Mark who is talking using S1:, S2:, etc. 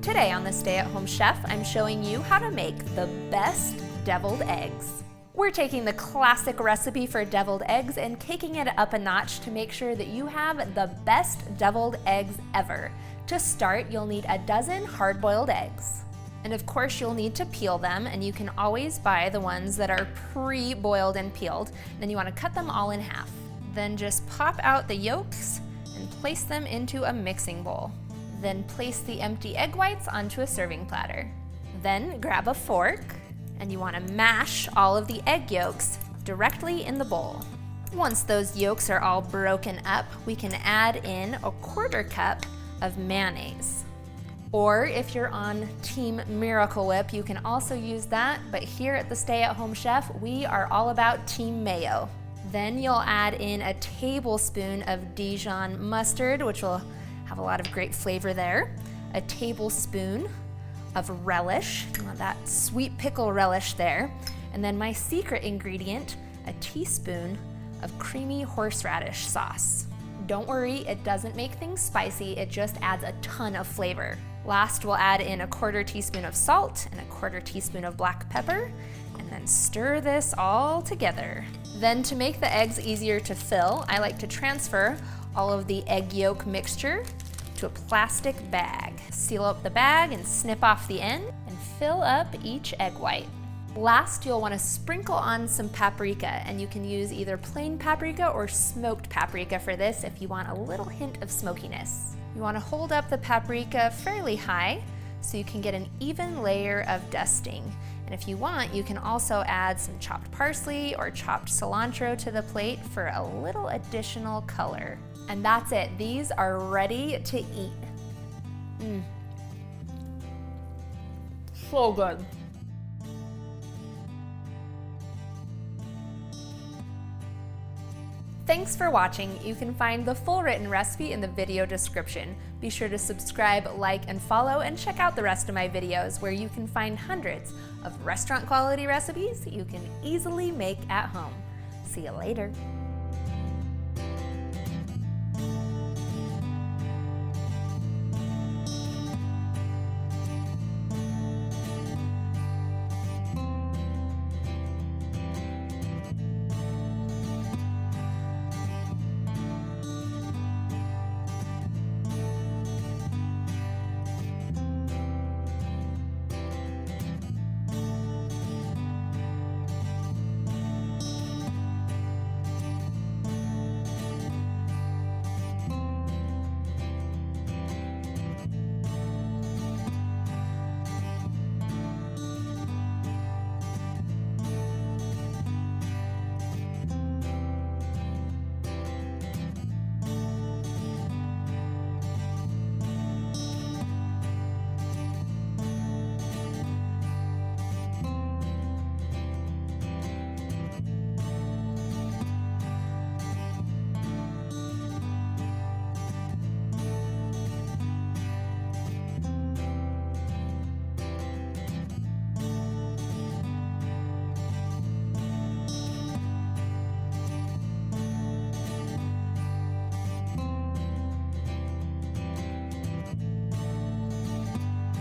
S1: Today on the Stay-at-Home Chef, I'm showing you how to make the best deviled eggs. We're taking the classic recipe for deviled eggs and kicking it up a notch to make sure that you have the best deviled eggs ever. To start, you'll need a dozen hard-boiled eggs. And of course, you'll need to peel them, and you can always buy the ones that are pre-boiled and peeled. Then you want to cut them all in half. Then just pop out the yolks and place them into a mixing bowl. Then place the empty egg whites onto a serving platter. Then grab a fork, and you want to mash all of the egg yolks directly in the bowl. Once those yolks are all broken up, we can add in a 1/4 cup of mayonnaise. Or if you're on Team Miracle Whip, you can also use that, but here at the Stay-at-Home Chef, we are all about Team Mayo. Then you'll add in a tablespoon of Dijon mustard, which will have a lot of great flavor there. A tablespoon of relish, you want that sweet pickle relish there. And then my secret ingredient, a teaspoon of creamy horseradish sauce. Don't worry, it doesn't make things spicy, it just adds a ton of flavor. Last, we'll add in a 1/4 teaspoon of salt and a 1/4 teaspoon of black pepper, and then stir this all together. Then to make the eggs easier to fill, I like to transfer all of the egg yolk mixture to a plastic bag. Seal up the bag and snip off the end and fill up each egg white. Last, you'll want to sprinkle on some paprika, and you can use either plain paprika or smoked paprika for this if you want a little hint of smokiness. You want to hold up the paprika fairly high so you can get an even layer of dusting. And if you want, you can also add some chopped parsley or chopped cilantro to the plate for a little additional color. And that's it. These are ready to eat. So good. Thanks for watching. You can find the full written recipe in the video description. Be sure to subscribe, like, and follow, and check out the rest of my videos where you can find hundreds of restaurant quality recipes you can easily make at home. See you later.